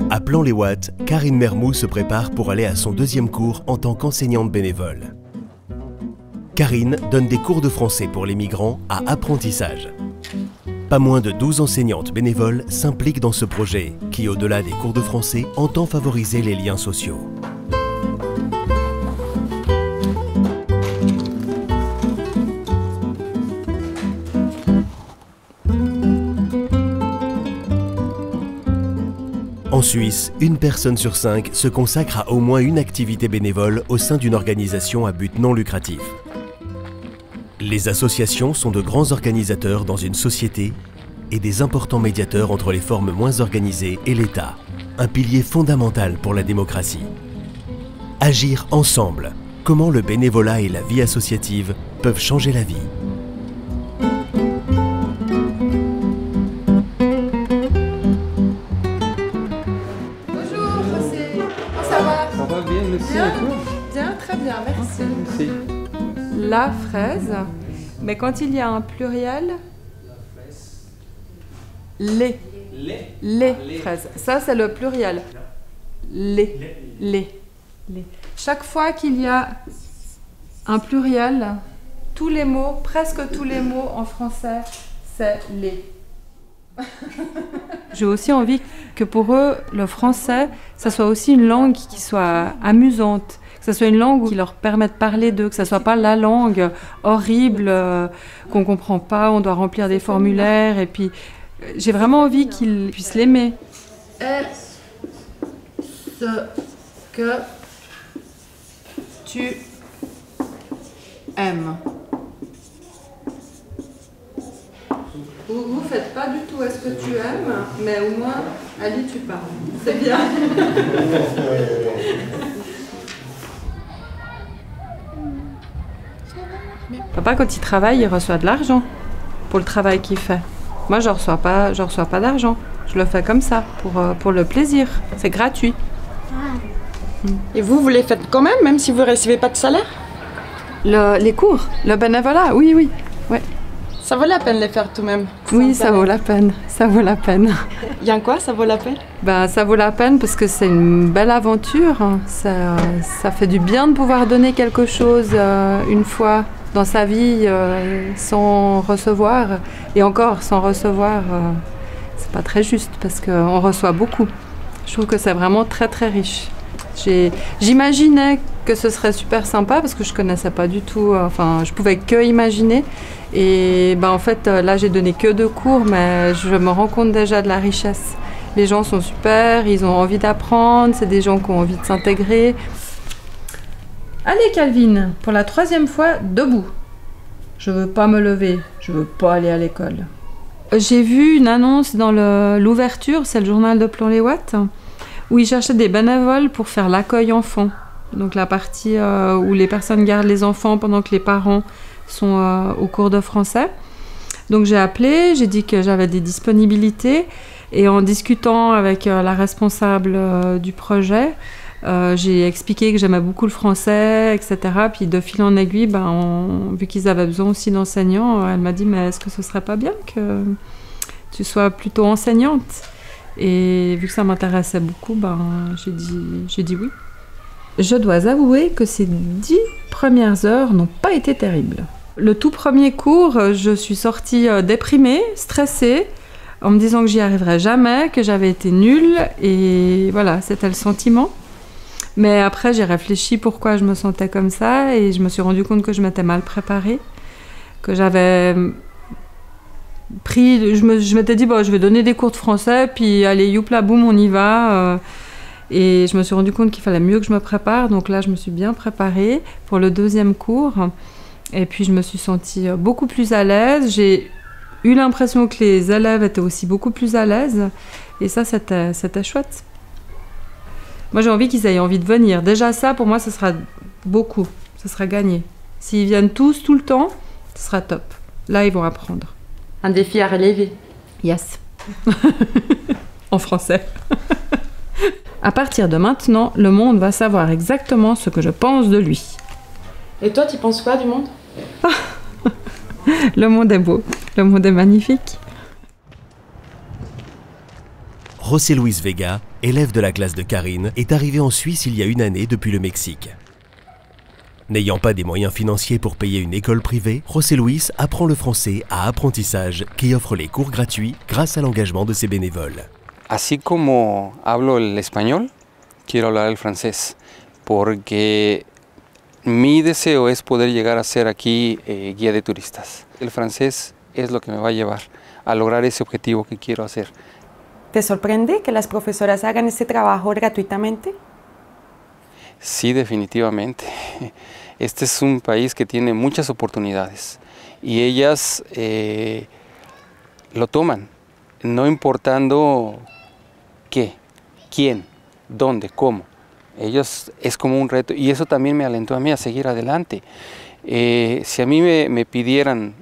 À Plan-les-Ouates, Karine Mermoux se prépare pour aller à son deuxième cours en tant qu'enseignante bénévole. Karine donne des cours de français pour les migrants à apprentissage. Pas moins de 12 enseignantes bénévoles s'impliquent dans ce projet qui, au-delà des cours de français, entend favoriser les liens sociaux. En Suisse, une personne sur 5 se consacre à au moins une activité bénévole au sein d'une organisation à but non lucratif. Les associations sont de grands organisateurs dans une société et des importants médiateurs entre les formes moins organisées et l'État, un pilier fondamental pour la démocratie. Agir ensemble, comment le bénévolat et la vie associative peuvent changer la vie. Bien, très bien, merci. La fraise, mais quand il y a un pluriel, les fraises. Ça, c'est le pluriel. Les. Chaque fois qu'il y a un pluriel, tous les mots, presque tous les mots en français, c'est les. J'ai aussi envie que pour eux, le français, ça soit aussi une langue qui soit amusante, que ça soit une langue qui leur permette de parler d'eux, que ça soit pas la langue horrible qu'on comprend pas, on doit remplir des formulaires, et puis j'ai vraiment envie qu'ils puissent l'aimer. Est-ce que tu aimes? Vous faites pas du tout est-ce que tu aimes, mais au moins, Ali, tu parles. C'est bien. Papa, quand il travaille, il reçoit de l'argent pour le travail qu'il fait. Moi, je reçois pas d'argent. Je le fais comme ça, pour le plaisir. C'est gratuit. Et vous les faites quand même si vous ne recevez pas de salaire? Les cours, le bénévolat, oui. Ouais. Ça vaut la peine de les faire tout de même? Oui, ça vaut la peine. Ça vaut la peine. Il y a quoi, ça vaut la peine? Ça vaut la peine parce que c'est une belle aventure. Ça fait du bien de pouvoir donner quelque chose une fois dans sa vie sans recevoir. Et encore, sans recevoir, c'est pas très juste parce qu'on reçoit beaucoup. Je trouve que c'est vraiment très très riche. J'imaginais que ce serait super sympa parce que je connaissais pas du tout, je pouvais que imaginer. Et en fait, là, j'ai donné que 2 cours, mais je me rends compte déjà de la richesse. Les gens sont super, ils ont envie d'apprendre, c'est des gens qui ont envie de s'intégrer. Allez, Calvin, pour la 3e fois, debout. Je veux pas me lever, je veux pas aller à l'école. J'ai vu une annonce dans l'ouverture, c'est le journal de Plan-les-Ouates, où ils cherchaient des bénévoles pour faire l'accueil enfant. Donc la partie où les personnes gardent les enfants pendant que les parents sont au cours de français. Donc j'ai appelé, j'ai dit que j'avais des disponibilités et en discutant avec la responsable du projet, j'ai expliqué que j'aimais beaucoup le français, etc. Puis de fil en aiguille, vu qu'ils avaient besoin aussi d'enseignants, elle m'a dit « mais est-ce que ce serait pas bien que tu sois plutôt enseignante ?» Et vu que ça m'intéressait beaucoup, j'ai dit oui. Je dois avouer que ces 10 premières heures n'ont pas été terribles. Le tout premier cours, je suis sortie déprimée, stressée, en me disant que j'y arriverais jamais, que j'avais été nulle, et voilà, c'était le sentiment. Mais après, j'ai réfléchi pourquoi je me sentais comme ça, et je me suis rendu compte que je m'étais mal préparée, que j'avais pris... Je m'étais dit, je vais donner des cours de français, puis allez, youpla boum, on y va. Et je me suis rendu compte qu'il fallait mieux que je me prépare, donc là, je me suis bien préparée pour le 2e cours. Et puis, je me suis sentie beaucoup plus à l'aise. J'ai eu l'impression que les élèves étaient aussi beaucoup plus à l'aise. Et ça, c'était chouette. Moi, j'ai envie qu'ils aient envie de venir. Déjà, ça, pour moi, ce sera beaucoup. Ce sera gagné. S'ils viennent tous, tout le temps, ce sera top. Là, ils vont apprendre. Un défi à relever. Yes. En français. À partir de maintenant, le monde va savoir exactement ce que je pense de lui. Et toi, tu penses quoi du monde? Le monde est beau. Le monde est magnifique. José Luis Vega, élève de la classe de Karine, est arrivé en Suisse il y a une année depuis le Mexique. N'ayant pas des moyens financiers pour payer une école privée, José Luis apprend le français à Apprentissage qui offre les cours gratuits grâce à l'engagement de ses bénévoles. Así como hablo el español, quiero hablar el francés, porque mi deseo es poder llegar a ser aquí guía de turistas. El francés es lo que me va a llevar a lograr ese objetivo que quiero hacer. ¿Te sorprende que las profesoras hagan ese trabajo gratuitamente? Sí, definitivamente. Este es un país que tiene muchas oportunidades y ellas lo toman, no importando qué, quién, dónde, cómo. Ellos es como un reto y eso también me alentó a mí a seguir adelante. Si a mí me pidieran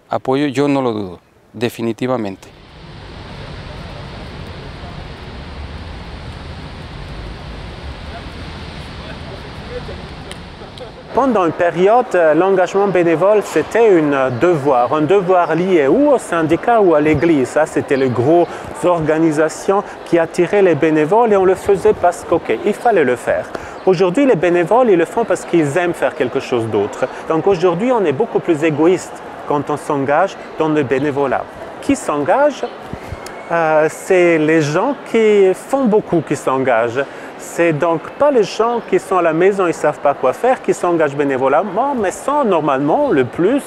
apoyo, yo no lo dudo, definitivamente. Pendant une période, l'engagement bénévole, c'était un devoir lié ou au syndicat ou à l'église. Ça, c'était les grosses organisations qui attiraient les bénévoles et on le faisait parce qu'il fallait le faire. Aujourd'hui, les bénévoles, ils le font parce qu'ils aiment faire quelque chose d'autre. Donc aujourd'hui, on est beaucoup plus égoïste quand on s'engage dans le bénévolat. Qui s'engage? C'est les gens qui font beaucoup qui s'engagent. C'est donc pas les gens qui sont à la maison et ne savent pas quoi faire, qui s'engagent bénévolement, mais sont normalement le plus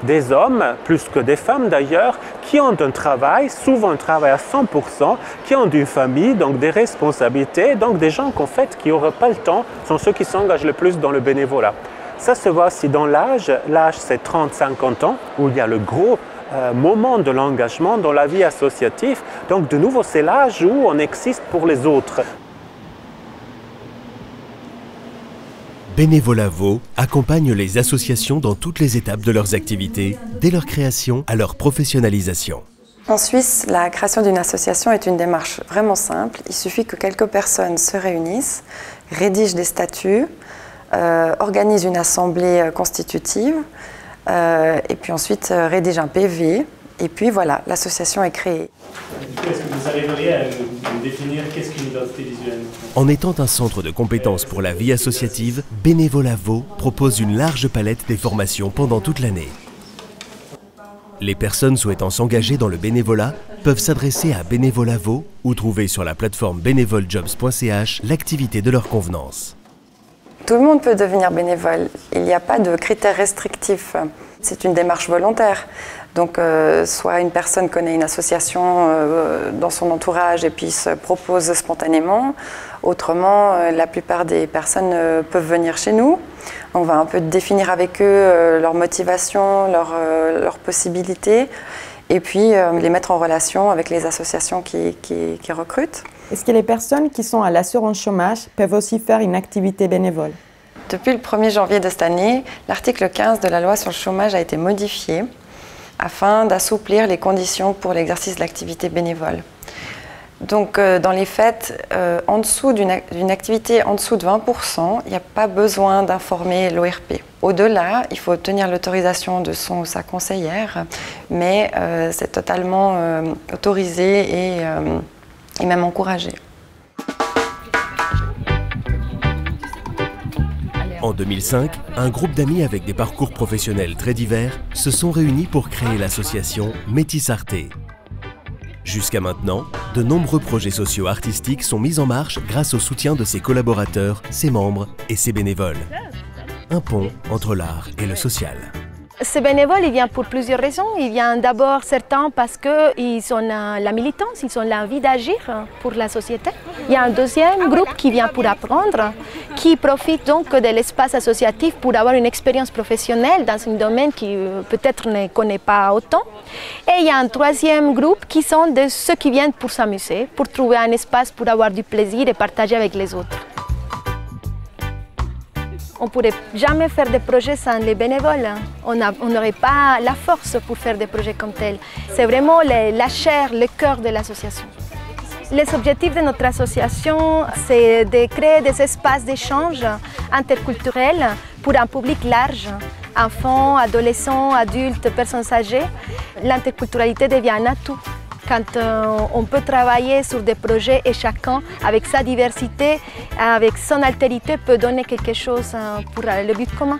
des hommes, plus que des femmes d'ailleurs, qui ont un travail, souvent un travail à 100%, qui ont une famille, donc des responsabilités, donc des gens qu'en fait, qui n'auraient pas le temps, sont ceux qui s'engagent le plus dans le bénévolat. Ça se voit aussi dans l'âge. L'âge, c'est 30-50 ans, où il y a le gros moment de l'engagement dans la vie associative. Donc de nouveau, c'est l'âge où on existe pour les autres. Bénévolat Vaud accompagne les associations dans toutes les étapes de leurs activités, dès leur création à leur professionnalisation. En Suisse, la création d'une association est une démarche vraiment simple. Il suffit que quelques personnes se réunissent, rédigent des statuts, organisent une assemblée constitutive et puis ensuite rédigent un PV. Et puis voilà, l'association est créée. Est-ce que vous arriveriez à nous définir qu'est-ce qu'une identité visuelle? En étant un centre de compétences pour la vie associative, Bénévolat Vaud propose une large palette des formations pendant toute l'année. Les personnes souhaitant s'engager dans le bénévolat peuvent s'adresser à Bénévolat Vaud ou trouver sur la plateforme bénévoljobs.ch l'activité de leur convenance. Tout le monde peut devenir bénévole. Il n'y a pas de critères restrictifs. C'est une démarche volontaire. Donc, soit une personne connaît une association dans son entourage et puis se propose spontanément. Autrement, la plupart des personnes peuvent venir chez nous. On va un peu définir avec eux leur motivation, leurs possibilités et puis les mettre en relation avec les associations qui recrutent. Est-ce que les personnes qui sont à l'assurance chômage peuvent aussi faire une activité bénévole? Depuis le 1er janvier de cette année, l'article 15 de la loi sur le chômage a été modifié afin d'assouplir les conditions pour l'exercice de l'activité bénévole. Donc dans les faits, en dessous d'une activité en dessous de 20%, il n'y a pas besoin d'informer l'ORP. Au-delà, il faut obtenir l'autorisation de son ou sa conseillère, mais c'est totalement autorisé et même encouragé. En 2005, un groupe d'amis avec des parcours professionnels très divers se sont réunis pour créer l'association Métis Arte. Jusqu'à maintenant, de nombreux projets sociaux artistiques sont mis en marche grâce au soutien de ses collaborateurs, ses membres et ses bénévoles. Un pont entre l'art et le social. Ces bénévoles, ils viennent pour plusieurs raisons. Ils viennent d'abord certains parce qu'ils ont la militance, ils ont l'envie d'agir pour la société. Il y a un deuxième groupe qui vient pour apprendre, qui profite donc de l'espace associatif pour avoir une expérience professionnelle dans un domaine qui peut-être ne connaît pas autant. Et il y a un troisième groupe qui sont de ceux qui viennent pour s'amuser, pour trouver un espace pour avoir du plaisir et partager avec les autres. On ne pourrait jamais faire des projets sans les bénévoles. On n'aurait pas la force pour faire des projets comme tels. C'est vraiment la chair, le cœur de l'association. Les objectifs de notre association, c'est de créer des espaces d'échange interculturels pour un public large, enfants, adolescents, adultes, personnes âgées. L'interculturalité devient un atout. Quand on peut travailler sur des projets et chacun, avec sa diversité, avec son altérité, peut donner quelque chose pour le but commun.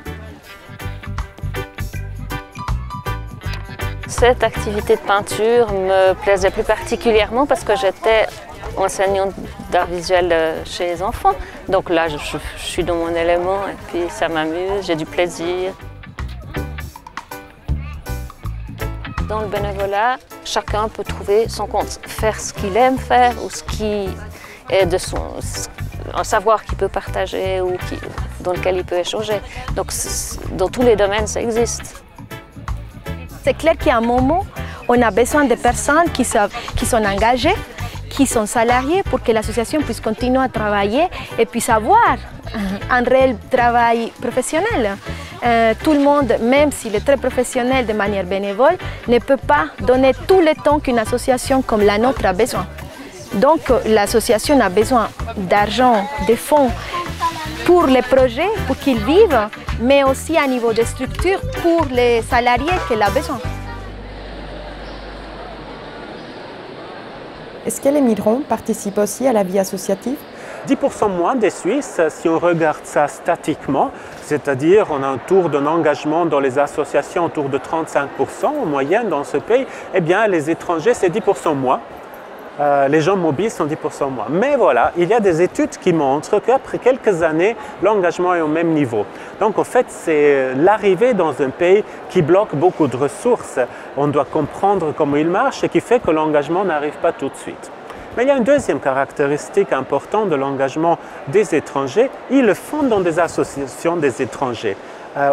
Cette activité de peinture me plaisait plus particulièrement parce que j'étais enseignante d'art visuel chez les enfants. Donc là, je suis dans mon élément et puis ça m'amuse, j'ai du plaisir. Dans le bénévolat, chacun peut trouver son compte, faire ce qu'il aime faire ou ce qui est de un savoir qu'il peut partager ou dans lequel il peut échanger. Donc dans tous les domaines, ça existe. C'est clair qu'à un moment, on a besoin de personnes qui sont engagées, qui sont salariées pour que l'association puisse continuer à travailler et puisse avoir un réel travail professionnel. Tout le monde, même s'il est très professionnel de manière bénévole, ne peut pas donner tout le temps qu'une association comme la nôtre a besoin. Donc l'association a besoin d'argent, de fonds pour les projets, pour qu'ils vivent, mais aussi à niveau de structure pour les salariés qu'elle a besoin. Est-ce que les migrants participent aussi à la vie associative? 10% moins des Suisses, si on regarde ça statiquement, c'est-à-dire on a un taux d'un engagement dans les associations autour de 35% en moyenne dans ce pays, eh bien les étrangers c'est 10% moins. Les gens mobiles sont 10% moins. Mais voilà, il y a des études qui montrent qu'après quelques années, l'engagement est au même niveau. Donc en fait, c'est l'arrivée dans un pays qui bloque beaucoup de ressources. On doit comprendre comment il marche et qui fait que l'engagement n'arrive pas tout de suite. Mais il y a une deuxième caractéristique importante de l'engagement des étrangers. Ils le font dans des associations des étrangers,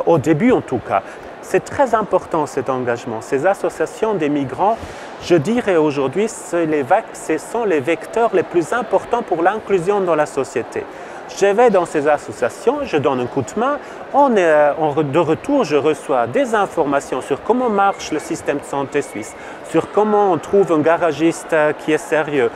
au début en tout cas. C'est très important cet engagement. Ces associations des migrants, je dirais aujourd'hui, ce sont les vecteurs les plus importants pour l'inclusion dans la société. Je vais dans ces associations, je donne un coup de main, de retour je reçois des informations sur comment marche le système de santé suisse, sur comment on trouve un garagiste qui est sérieux,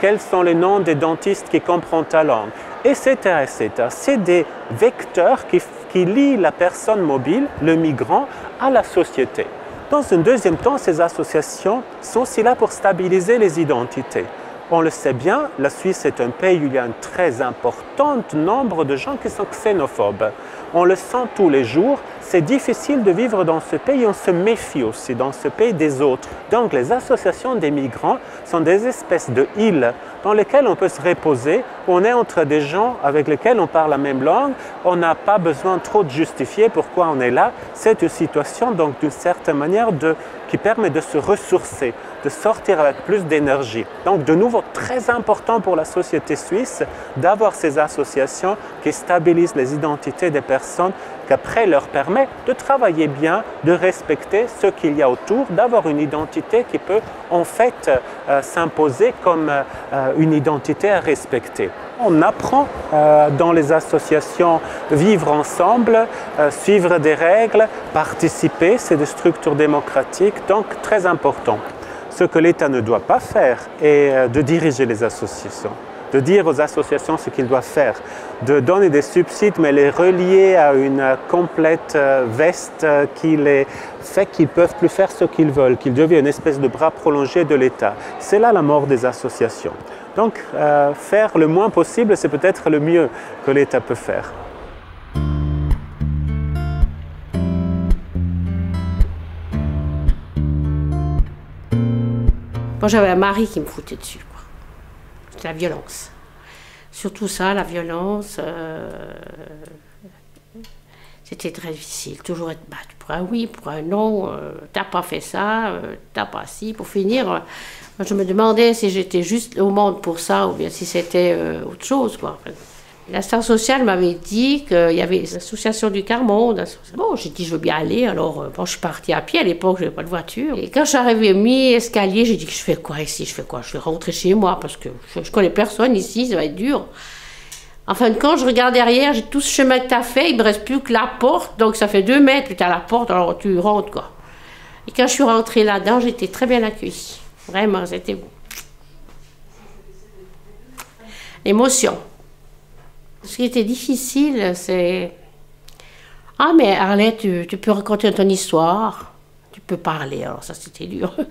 quels sont les noms des dentistes qui comprennent ta langue, etc. etc. C'est des vecteurs qui lient la personne mobile, le migrant, à la société. Dans un deuxième temps, ces associations sont aussi là pour stabiliser les identités. On le sait bien, la Suisse est un pays où il y a un très important nombre de gens qui sont xénophobes. On le sent tous les jours, c'est difficile de vivre dans ce pays, on se méfie aussi dans ce pays des autres. Donc les associations des migrants sont des espèces de îles dans lesquelles on peut se reposer, on est entre des gens avec lesquels on parle la même langue, on n'a pas besoin trop de justifier pourquoi on est là. C'est une situation donc d'une certaine manière qui permet de se ressourcer, de sortir avec plus d'énergie. Donc de nouveau très important pour la société suisse d'avoir ces associations qui stabilisent les identités des personnes, qu'après leur permet de travailler bien, de respecter ce qu'il y a autour, d'avoir une identité qui peut en fait s'imposer comme une identité à respecter. On apprend dans les associations vivre ensemble, suivre des règles, participer, c'est des structures démocratiques, donc très important. Ce que l'État ne doit pas faire est de diriger les associations, de dire aux associations ce qu'ils doivent faire, de donner des subsides mais les relier à une complète veste qui les fait qu'ils ne peuvent plus faire ce qu'ils veulent, qu'ils deviennent une espèce de bras prolongé de l'État. C'est là la mort des associations. Donc faire le moins possible, c'est peut-être le mieux que l'État peut faire. Moi, j'avais un mari qui me foutait dessus. C'était la violence. Surtout ça, la violence. C'était très difficile, toujours être battu pour un oui, pour un non, t'as pas fait ça, t'as pas ci. Pour finir, je me demandais si j'étais juste au monde pour ça ou bien si c'était autre chose, quoi. L'assistante sociale m'avait dit qu'il y avait l'association du quart-monde. Bon, j'ai dit je veux bien aller, alors bon, je suis partie à pied, à l'époque je n'avais pas de voiture. Et quand je suis arrivée mi-escalier, j'ai dit je fais quoi ici, je fais quoi? Je vais rentrer chez moi parce que je connais personne ici, ça va être dur. En fin de compte, je regarde derrière, j'ai tout ce chemin que tu as fait, il me reste plus que la porte, donc ça fait 2 mètres, puis tu as la porte, alors tu rentres, quoi. Et quand je suis rentrée là-dedans, j'étais très bien accueillie. Vraiment, c'était beau. L'émotion. Ce qui était difficile, c'est... Ah, mais Arlette, tu peux raconter ton histoire, tu peux parler, alors ça c'était dur. On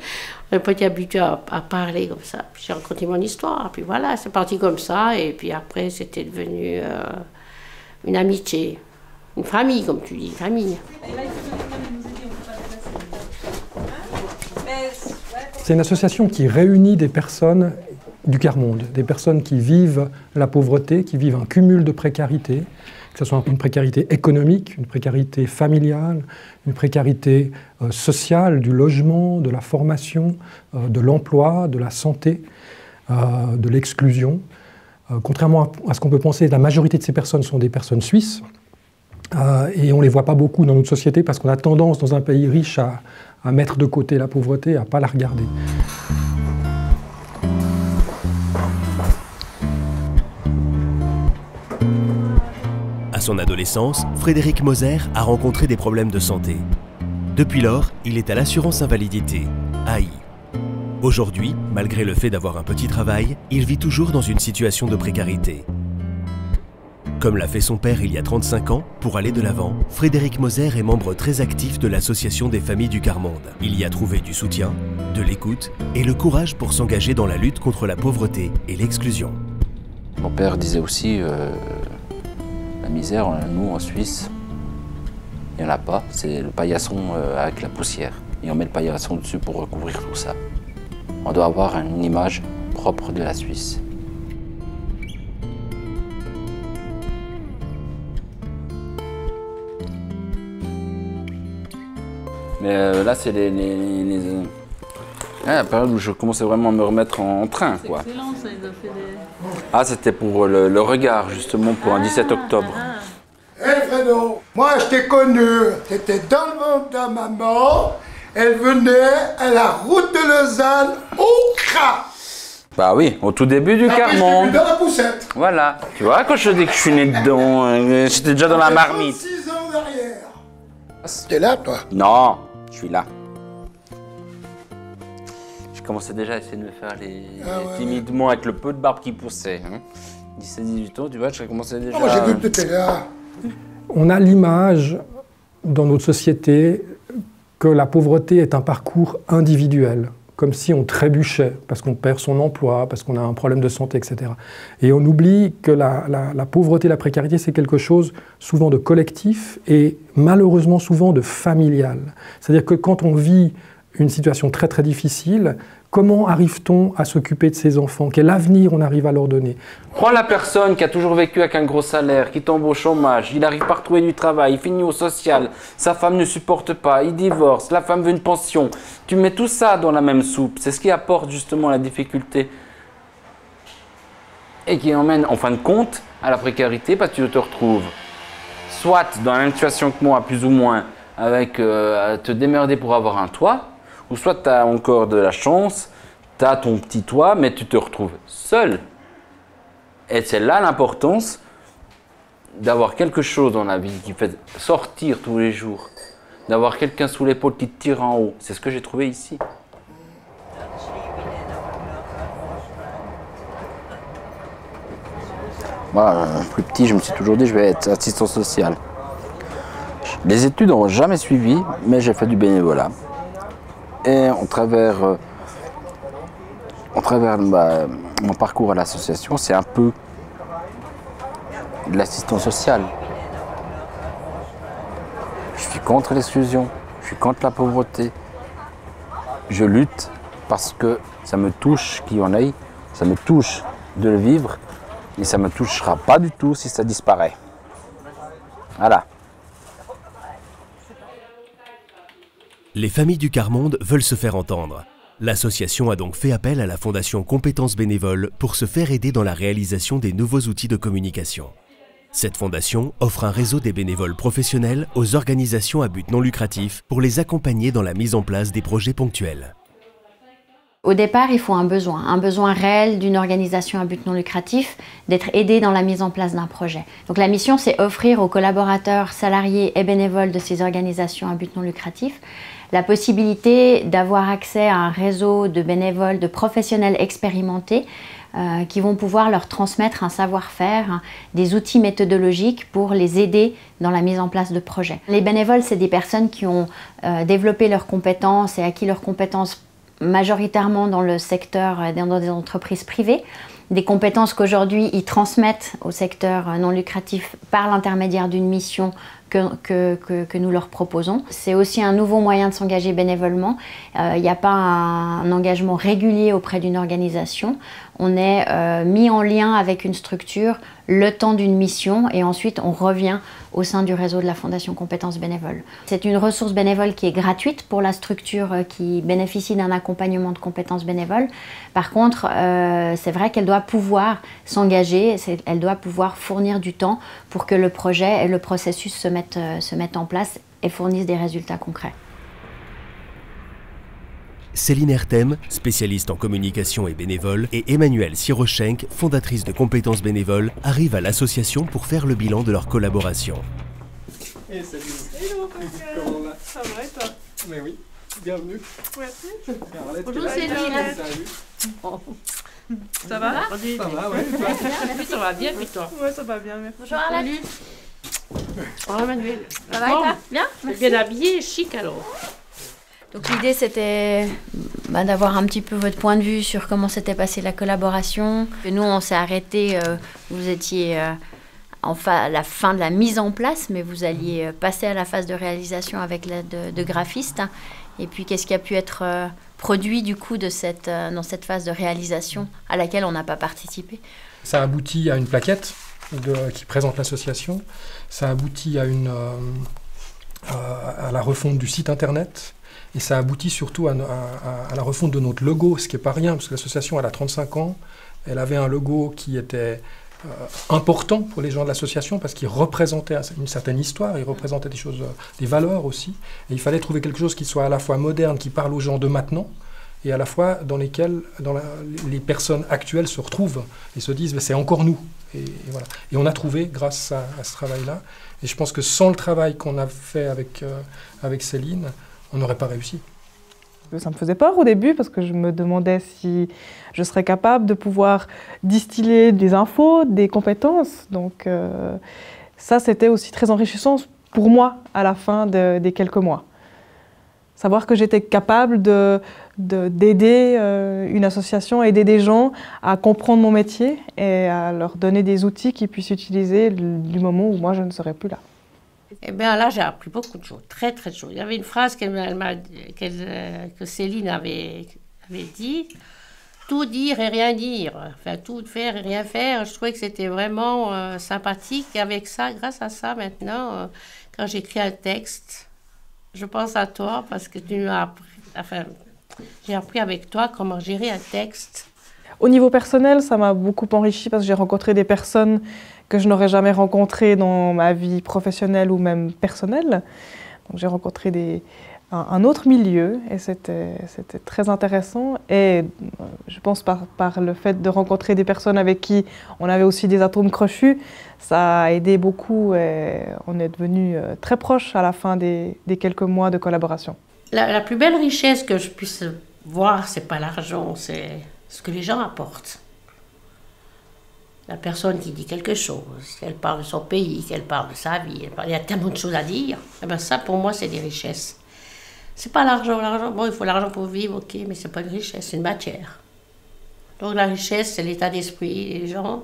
n'avait pas été habitué à parler comme ça. Puis j'ai raconté mon histoire, puis voilà, c'est parti comme ça, et puis après c'était devenu une amitié, une famille, comme tu dis, une famille. C'est une association qui réunit des personnes du quart-monde, des personnes qui vivent la pauvreté, qui vivent un cumul de précarité, que ce soit une précarité économique, une précarité familiale, une précarité sociale, du logement, de la formation, de l'emploi, de la santé, de l'exclusion. Contrairement à ce qu'on peut penser, la majorité de ces personnes sont des personnes suisses, et on ne les voit pas beaucoup dans notre société parce qu'on a tendance, dans un pays riche, à mettre de côté la pauvreté, à ne pas la regarder. À son adolescence, Frédéric Moser a rencontré des problèmes de santé. Depuis lors, il est à l'assurance invalidité, AI. Aujourd'hui, malgré le fait d'avoir un petit travail, il vit toujours dans une situation de précarité. Comme l'a fait son père il y a 35 ans, pour aller de l'avant, Frédéric Moser est membre très actif de l'Association des familles du quart-monde. Il y a trouvé du soutien, de l'écoute et le courage pour s'engager dans la lutte contre la pauvreté et l'exclusion. Mon père disait aussi la misère, nous en Suisse, il n'y en a pas. C'est le paillasson avec la poussière. Et on met le paillasson dessus pour recouvrir tout ça. On doit avoir une image propre de la Suisse. Mais là, c'est la période où je commençais vraiment à me remettre en train, quoi. C'est excellent, ça, ils ont fait des... Ah, c'était pour le regard, justement, pour un 17 octobre. Hé Fredo, moi je t'ai connu, t'étais dans le ventre de maman, elle venait à la route de Lausanne au CRA. Bah oui, au tout début du quart-monde. Dans la poussette. Voilà, tu vois, quand je dis que je suis né dedans, j'étais déjà dans la marmite. 6 ans derrière. T'es là, toi? Non, je suis là. Je commençais déjà à essayer de me faire les timidement avec le peu de barbe qui poussait. Hein. 17-18 ans, tu vois, je commençais déjà... moi j'ai vu que t'étais là. On a l'image dans notre société que la pauvreté est un parcours individuel, comme si on trébuchait parce qu'on perd son emploi, parce qu'on a un problème de santé, etc. Et on oublie que la pauvreté, la précarité, c'est quelque chose souvent de collectif et malheureusement souvent de familial. C'est-à-dire que quand on vit une situation très très difficile, comment arrive-t-on à s'occuper de ses enfants? Quel avenir on arrive à leur donner? Prends la personne qui a toujours vécu avec un gros salaire, qui tombe au chômage, il n'arrive pas à retrouver du travail, il finit au social, sa femme ne supporte pas, il divorce, la femme veut une pension. Tu mets tout ça dans la même soupe, c'est ce qui apporte justement la difficulté et qui emmène en fin de compte à la précarité parce que tu te retrouves soit dans la même situation que moi, plus ou moins, avec à te démerder pour avoir un toit, ou soit tu as encore de la chance, tu as ton petit toit, mais tu te retrouves seul. Et c'est là l'importance d'avoir quelque chose dans la vie qui fait sortir tous les jours, d'avoir quelqu'un sous l'épaule qui te tire en haut. C'est ce que j'ai trouvé ici. Moi, plus petit, je me suis toujours dit je vais être assistant social. Les études n'ont jamais suivi, mais j'ai fait du bénévolat. Et au travers mon parcours à l'association, c'est un peu de l'assistance sociale. Je suis contre l'exclusion, je suis contre la pauvreté. Je lutte parce que ça me touche qui en aille, ça me touche de le vivre et ça ne me touchera pas du tout si ça disparaît. Voilà. Les familles du quart-monde veulent se faire entendre. L'association a donc fait appel à la Fondation Compétences Bénévoles pour se faire aider dans la réalisation des nouveaux outils de communication. Cette fondation offre un réseau des bénévoles professionnels aux organisations à but non lucratif pour les accompagner dans la mise en place des projets ponctuels. Au départ, il faut un besoin réel d'une organisation à but non lucratif, d'être aidé dans la mise en place d'un projet. Donc la mission, c'est offrir aux collaborateurs, salariés et bénévoles de ces organisations à but non lucratif la possibilité d'avoir accès à un réseau de bénévoles, de professionnels expérimentés qui vont pouvoir leur transmettre un savoir-faire, des outils méthodologiques pour les aider dans la mise en place de projets. Les bénévoles, c'est des personnes qui ont développé leurs compétences et acquis leurs compétences majoritairement dans le secteur, dans des entreprises privées, des compétences qu'aujourd'hui ils transmettent au secteur non lucratif par l'intermédiaire d'une mission que nous leur proposons. C'est aussi un nouveau moyen de s'engager bénévolement. Il n'y a pas un engagement régulier auprès d'une organisation. On est mis en lien avec une structure le temps d'une mission et ensuite on revient au sein du réseau de la Fondation Compétences Bénévoles. C'est une ressource bénévole qui est gratuite pour la structure qui bénéficie d'un accompagnement de compétences bénévoles. Par contre, c'est vrai qu'elle doit pouvoir s'engager, elle doit pouvoir fournir du temps pour que le projet et le processus se mettent en place et fournissent des résultats concrets. Céline Ertem, spécialiste en communication et bénévole, et Emmanuelle Sirochenk, fondatrice de Compétences Bénévoles, arrivent à l'association pour faire le bilan de leur collaboration. Et salut. Hello, comment on va? Ça va et toi? Mais oui, bienvenue. Merci. Bonjour Céline. Ça va? Ça va, ouais. Ça va bien, et toi? Ouais, ça va bien, merci. Bonjour Arlette. Oh, Emmanuel. Ça va et toi? Bien, merci. Bien habillée et chic alors. Donc l'idée c'était d'avoir un petit peu votre point de vue sur comment s'était passée la collaboration. Nous on s'est arrêté, vous étiez à la fin de la mise en place, mais vous alliez passer à la phase de réalisation avec l'aide de graphistes. Et puis qu'est-ce qui a pu être produit du coup dans cette phase de réalisation à laquelle on n'a pas participé? Ça aboutit à une plaquette qui présente l'association. Ça aboutit à la refonte du site internet. Et ça aboutit surtout à la refonte de notre logo, ce qui n'est pas rien, parce que l'association elle a 35 ans. Elle avait un logo qui était important pour les gens de l'association, parce qu'il représentait une certaine histoire, il représentait des choses, des valeurs aussi. Et il fallait trouver quelque chose qui soit à la fois moderne, qui parle aux gens de maintenant, et à la fois dans lesquels les personnes actuelles se retrouvent et se disent c'est encore nous. Et voilà. Et on a trouvé grâce à ce travail-là. Et je pense que sans le travail qu'on a fait avec Céline, on n'aurait pas réussi. Ça me faisait peur au début parce que je me demandais si je serais capable de pouvoir distiller des infos, des compétences. Donc ça, c'était aussi très enrichissant pour moi à la fin des quelques mois. Savoir que j'étais capable d'aider une association, aider des gens à comprendre mon métier et à leur donner des outils qu'ils puissent utiliser du moment où moi je ne serai plus là. Eh bien là, j'ai appris beaucoup de choses, très très de choses. Il y avait une phrase que Céline avait dit, tout dire et rien dire, enfin tout faire et rien faire. Je trouvais que c'était vraiment sympathique. Et avec ça, grâce à ça maintenant, quand j'écris un texte, je pense à toi parce que tu m'as appris, enfin, j'ai appris avec toi comment gérer un texte. Au niveau personnel, ça m'a beaucoup enrichi parce que j'ai rencontré des personnes que je n'aurais jamais rencontrées dans ma vie professionnelle ou même personnelle. Donc j'ai rencontré un autre milieu et c'était très intéressant. Et je pense par le fait de rencontrer des personnes avec qui on avait aussi des atomes crochus, ça a aidé beaucoup et on est devenus très proches à la fin des quelques mois de collaboration. La plus belle richesse que je puisse voir, c'est pas l'argent, c'est ce que les gens apportent. La personne qui dit quelque chose, qu'elle parle de son pays, qu'elle parle de sa vie, il y a tellement de choses à dire. Et bien ça, pour moi, c'est des richesses. C'est pas l'argent. Bon, il faut l'argent pour vivre, ok, mais c'est pas une richesse, c'est une matière. Donc la richesse, c'est l'état d'esprit des gens.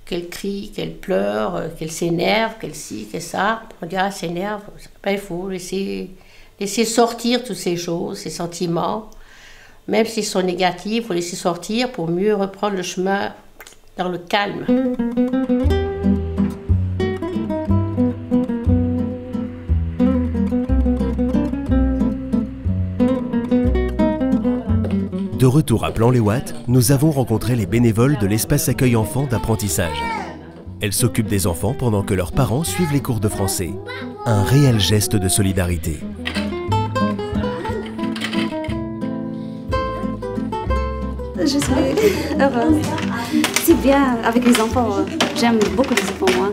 Qu'elle crie, qu'elle pleure, qu'elle s'énerve, qu'elle ci, qu'elle ça. On dit, ah, elle s'énerve. Ben, il faut laisser sortir toutes ces choses, ces sentiments. Même s'ils sont négatifs, il faut laisser sortir pour mieux reprendre le chemin dans le calme. retour à Plan-les-Ouates, nous avons rencontré les bénévoles de l'espace accueil enfants d'apprentissage. Elles s'occupent des enfants pendant que leurs parents suivent les cours de français. Un réel geste de solidarité. Je suis heureuse. C'est bien avec les enfants. J'aime beaucoup les enfants, moi.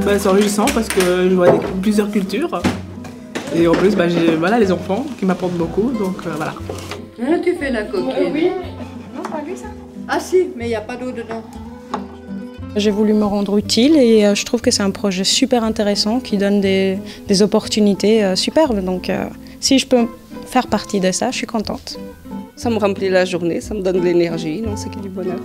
C'est enrichissant parce que je vois plusieurs cultures. Et en plus, j'ai les enfants qui m'apportent beaucoup. Donc voilà. Tu fais la coquille. Oui. Non, pas lui ça. Ah si, mais il n'y a pas d'eau dedans. J'ai voulu me rendre utile et je trouve que c'est un projet super intéressant qui donne des opportunités superbes. Donc si je peux faire partie de ça, je suis contente. Ça me remplit la journée, ça me donne de l'énergie, c'est que du bonheur.